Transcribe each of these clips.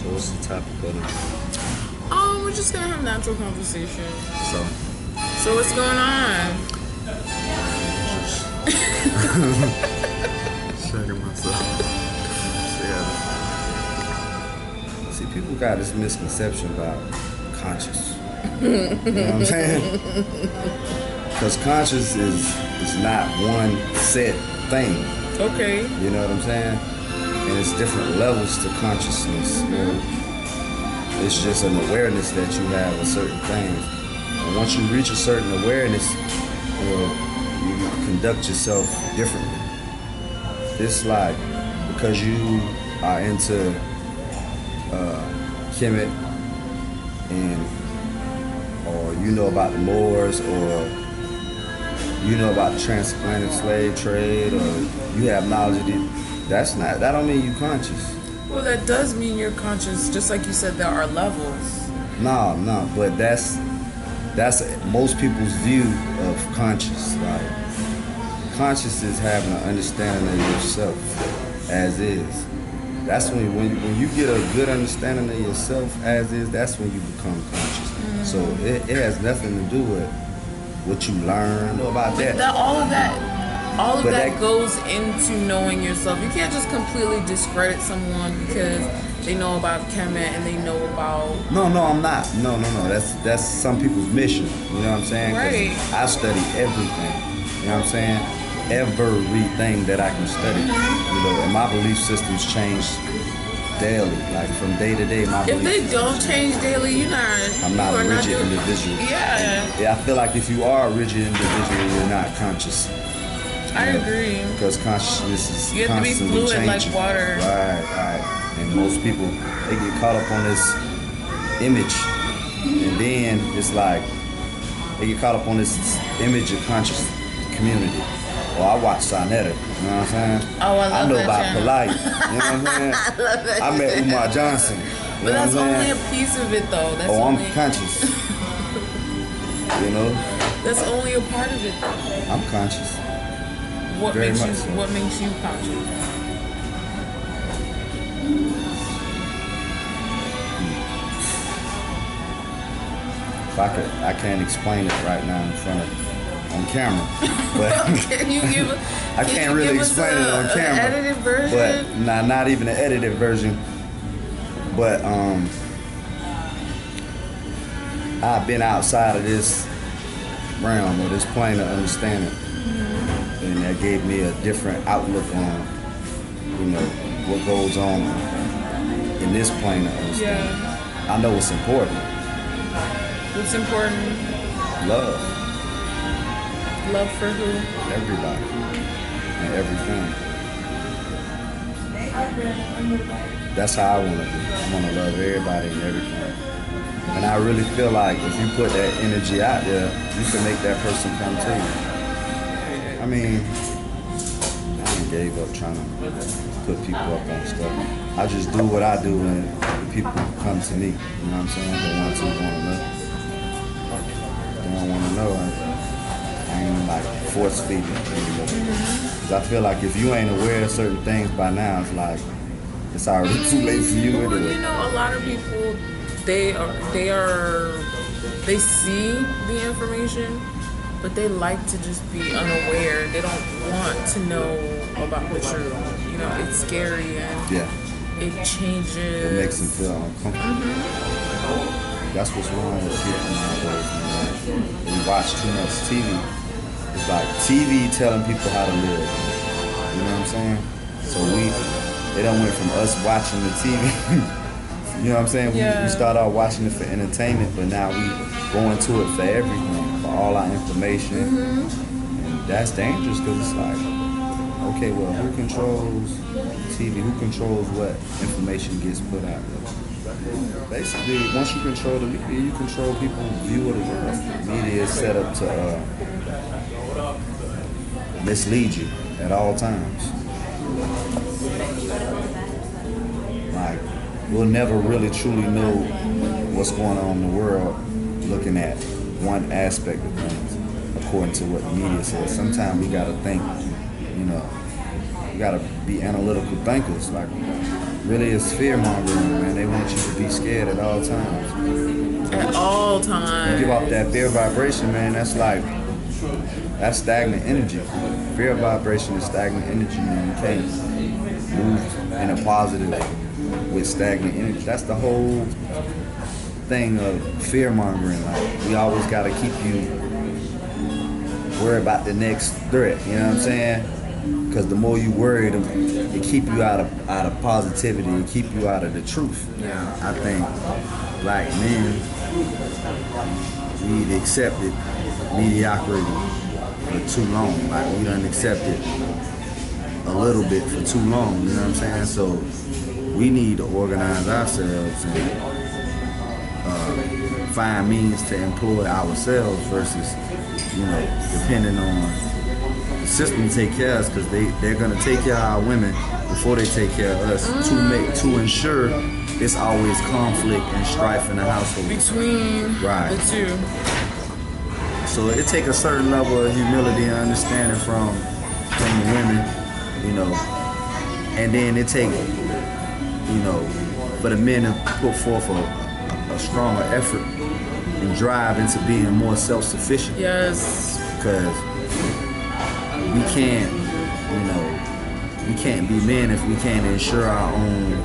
So what's the topic of it? We're just gonna have natural conversation. So what's going on? checking myself. See, people got this misconception about conscious. You know what I'm saying? Because conscious is not one set thing. Okay. You know what I'm saying? And it's different levels to consciousness. You know? It's just an awareness that you have of certain things. And once you reach a certain awareness, you conduct yourself differently. It's like, because you are into Kemet, or you know about the Moors, or you know about the transatlantic slave trade, or you have knowledge of it, that don't mean you conscious. Well, that does mean you're conscious, just like you said there are levels. No, but that's most people's view of conscious. Like, conscious is having an understanding of yourself as is. That's when you get a good understanding of yourself as is, that's when you become conscious. Mm-hmm. So it has nothing to do with what you learn about that. All of that goes into knowing yourself. You can't just completely discredit someone because they know about Kemet and they know about... No, I'm not. No. That's some people's mission. You know what I'm saying? Right. I study everything. You know what I'm saying? Everything that I can study. You know, and my belief systems change daily. Like from day to day, my belief systems. If they don't change daily, I'm not a rigid individual. Yeah. I feel like if you are a rigid individual, you're not conscious. I agree. Because consciousness is you have to be fluid changing. like water. Right. And most people, they get caught up on this image, and then it's like they get caught up on this image of conscious community. Well, I watch Sonetta, you know what I'm saying? Oh, I love know that about channel. Polite, you know what I'm saying? I love that I met Umar Johnson. But that's only a piece of it, though. I'm conscious. You know? That's only a part of it, though. I'm conscious. What makes you conscious? If I can't explain it right now on camera, but can you give I can't really explain it on camera. An edited version? But not even an edited version. But I've been outside of this realm or this plane of understanding, and that gave me a different outlook on, what goes on in this plane of understanding. Yeah. I know what's important. What's important? Love. Love for who? Everybody and everything. That's how I want to be. I want to love everybody and everything. And I really feel like if you put that energy out there, you can make that person come to you. I mean, I ain't gave up trying to put people up on stuff. I just do what I do when people come to me. You know what I'm saying? They want to know. They don't want to know. I ain't like force feeding anymore. Because I feel like if you ain't aware of certain things by now, it's like it's already too late for you anyway. anyway. You know, a lot of people they see the information, but they like to just be unaware. They don't want to know about the truth. You know, it's scary and it changes. It makes them feel uncomfortable. That's what's wrong with people nowadays, man. When you watch too much TV, it's like TV telling people how to live. You know what I'm saying? So they done went from us watching the TV. You know what I'm saying? We start out watching it for entertainment, but now we go into it for everything, for all our information. And that's dangerous because it's like, okay, well, who controls TV? Who controls what information gets put out there? Basically, once you control the media, you control people's view of the world. The media is set up to mislead you at all times. Like, we'll never really truly know what's going on in the world looking at one aspect of things according to what the media says. Sometimes we gotta think, we gotta be analytical thinkers. Like, really, it's fear mongering, man. They want you to be scared at all times. At all times. You give off that fear vibration, man. That's stagnant energy. Fear vibration is stagnant energy, man. You can't move in a positive with stagnant energy. That's the whole thing of fear mongering. Like, we always gotta keep you worried about the next threat. You know what I'm saying? Because the more you worry, it keep you out of positivity. It keep you out of the truth. Yeah. I think black men, we've accepted mediocrity for too long. Like, we done accepted a little bit for too long. You know what I'm saying? So we need to organize ourselves and find means to employ ourselves versus, depending on the system to take care of us, because they're going to take care of our women before they take care of us to ensure it's always conflict and strife in the household. Between the two. So it take a certain level of humility and understanding from the women, and then it take, for the men to put forth a stronger effort and drive into being more self-sufficient. Yes. Because we can't be men if we can't ensure our own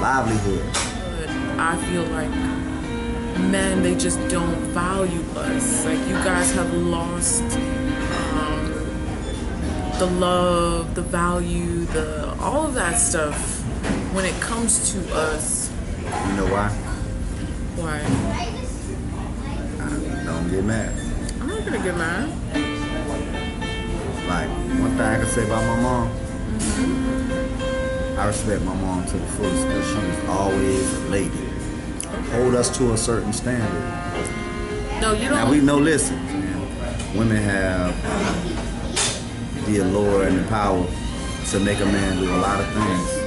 livelihood. But I feel like men, they just don't value us. Like, you guys have lost the love, the value, all of that stuff when it comes to us. You know why? Why? Don't get mad. I'm not gonna get mad. Like, one thing I can say about my mom, I respect my mom to the fullest because she was always a lady. Hold us to a certain standard. No, you don't. Now we know, listen, women have the allure and the power to make a man do a lot of things.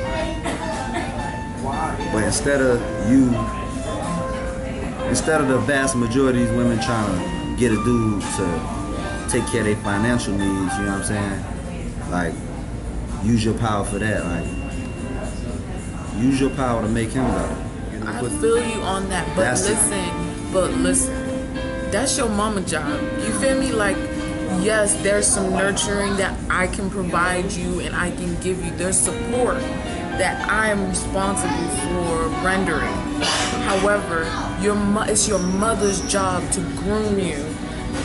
But instead of the vast majority of these women trying to get a dude to take care of their financial needs, you know what I'm saying? Like, use your power for that. Like, use your power to make him better. I feel you on that, but listen, that's your mama job. You feel me? Like, yes, there's some nurturing that I can provide you and I can give you. There's support that I am responsible for rendering. However, it's your mother's job to groom you,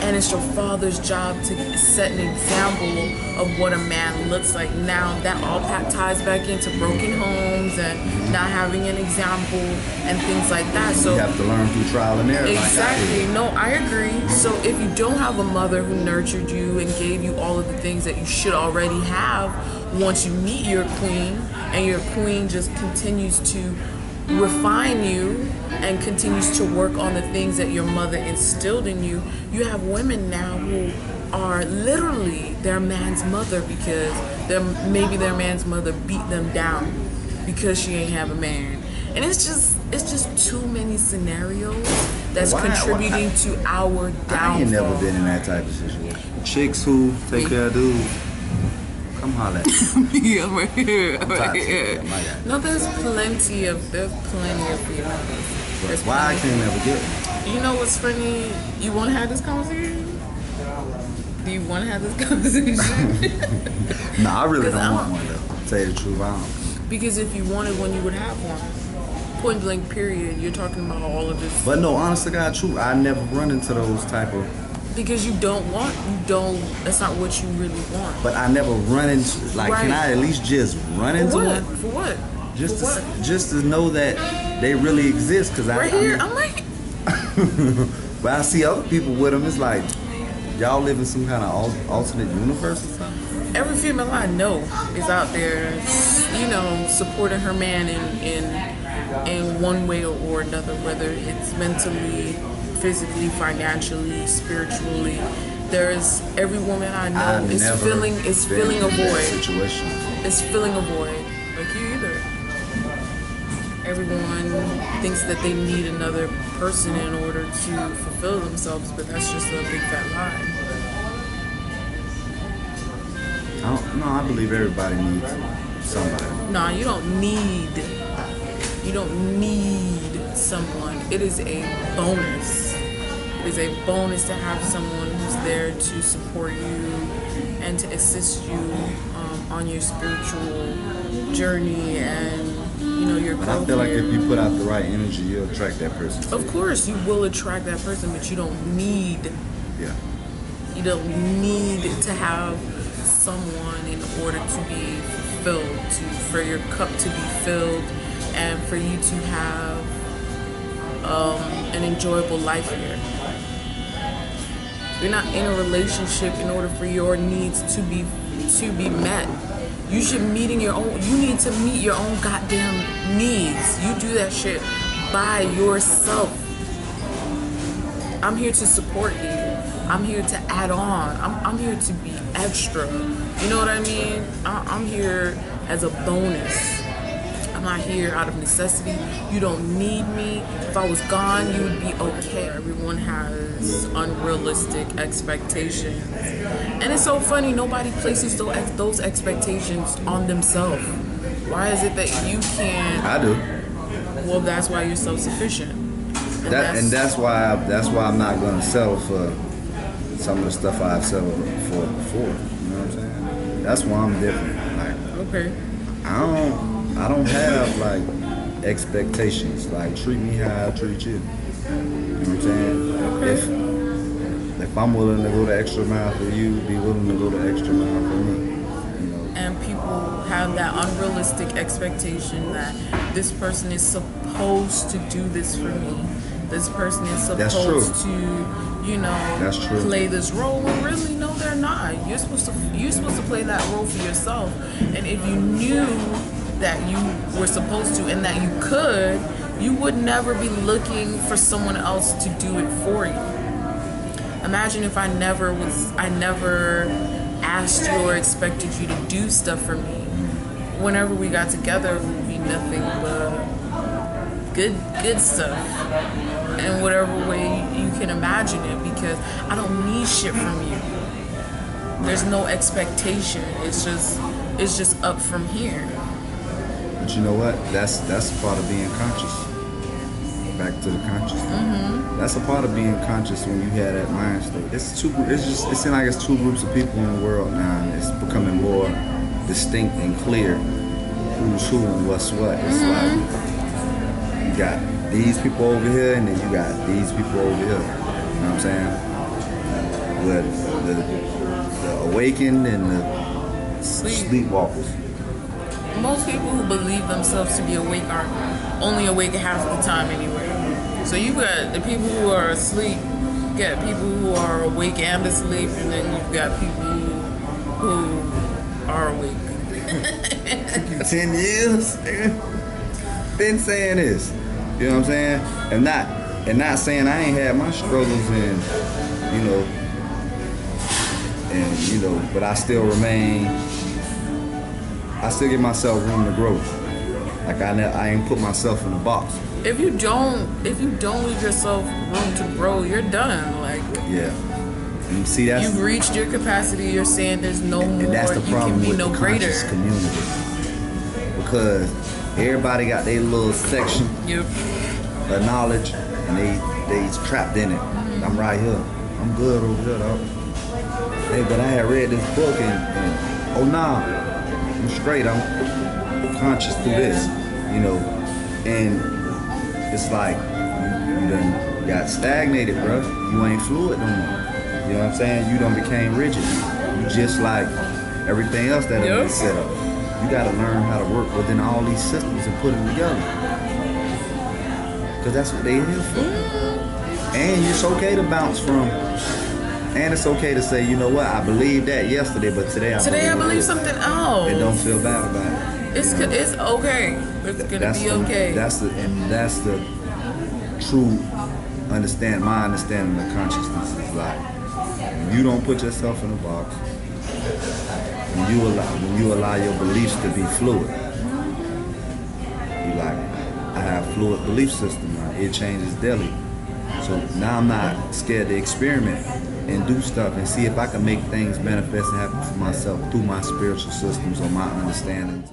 and it's your father's job to set an example of what a man looks like. Now, that all ties back into broken homes and not having an example and things like that. So you have to learn through trial and error. Exactly. No, I agree. So if you don't have a mother who nurtured you and gave you all of the things that you should already have, once you meet your queen, and your queen just continues to refine you and continues to work on the things that your mother instilled in you, you have women now who are literally their man's mother because maybe their man's mother beat them down because she ain't have a man. And it's just too many scenarios that's contributing to our downfall. I ain't never been in that type of situation. Chicks who take care of dudes, come holler at me. Yeah, right here. No, there's plenty of females. Why I can't never get one? You know what's funny? You want to have this conversation? Do you want to have this conversation? No, I really don't want one though. Tell you the truth, I don't. Because if you wanted one, you would have one. Point blank, period. You're talking about all of this. But no, honest to God, true. I never run into those type of. Because that's not what you really want. But I never run into, like, can I at least just run into one? For what? Just to know that they really exist. Cause I'm like. But I see other people with them, it's like, y'all live in some kind of alternate universe or something? Every female I know is out there, supporting her man in one way or another, whether it's mentally, physically, financially, spiritually. There's every woman I know is filling a void. It's filling a void. Like you either. Everyone thinks that they need another person in order to fulfill themselves, but that's just a big fat lie. No, I believe everybody needs somebody. Nah, you don't need someone. It is a bonus. It is a bonus to have someone who's there to support you and to assist you on your spiritual journey and your growth. But I feel like if you put out the right energy, you'll attract that person. Of course, you will attract that person, but you don't need. Yeah. You don't need to have someone in order to be fulfilled, for your cup to be filled, and for you to have an enjoyable life here. You're not in a relationship in order for your needs to be met. You need to meet your own goddamn needs. You do that shit by yourself. I'm here to support you. I'm here to add on. I'm here to be extra. You know what I mean? I'm here as a bonus. I'm not here out of necessity. You don't need me. If I was gone, you would be okay. Everyone has unrealistic expectations. And it's so funny, nobody places those expectations on themselves. Why is it that you can't? I do. Well, that's why you're self-sufficient. That's why I'm not gonna settle for some of the stuff I've settled for before. You know what I'm saying? That's why I'm different. Like, okay. I don't have like expectations. Like, treat me how I treat you. You know what I'm saying? Okay. If I'm willing to go the extra mile for you, be willing to go the extra mile for me. And people have that unrealistic expectation that this person is supposed to do this for me. This person is supposed to, play this role. Well, really, no, they're not. You're supposed to play that role for yourself. And if you knew that you were supposed to and that you could, you would never be looking for someone else to do it for you. Imagine if I never asked you or expected you to do stuff for me. Whenever we got together, it would be nothing but good stuff in whatever way you can imagine it, because I don't need shit from you. There's no expectation. It's just up from here. But you know what? That's a part of being conscious. Back to the consciousness. Mm-hmm. That's a part of being conscious when you have that mind state. It seems like it's two groups of people in the world now, and it's becoming more distinct and clear who's who and what's what. It's like you got these people over here, and then you got these people over here. You know what I'm saying? The awakened and the sleepwalkers. Most people who believe themselves to be awake are only awake half the time anyway. So you got the people who are asleep, you got people who are awake and asleep, and then you've got people who are awake. 10 years, been saying this. You know what I'm saying? And not saying I ain't had my struggles but I still give myself room to grow. Like I ain't put myself in a box. If you don't leave yourself room to grow, you're done. Like, yeah. And see, you've reached your capacity. You're saying there's no more. And that's the problem you can be with no the greater. Conscious community, because everybody got their little section of knowledge, and they trapped in it. Mm-hmm. I'm right here. I'm good over here, though. Hey, but I had read this book, and oh nah, I'm straight. I'm conscious through this, and it's like you done got stagnated, bro. You ain't fluid no more. You know what I'm saying? You done became rigid. You just like everything else that has been set up. You gotta learn how to work within all these systems and put them together. Cause that's what they here for. And it's okay to bounce from. And it's okay to say, you know what, I believed that yesterday, but today I believe something else. And don't feel bad about it. It's okay. It's gonna be okay. That's the true understand. My understanding of consciousness is like, when you don't put yourself in a box, when you allow your beliefs to be fluid. You like, I have fluid belief system now. It changes daily. So now I'm not scared to experiment and do stuff and see if I can make things manifest and happen for myself through my spiritual systems or my understandings.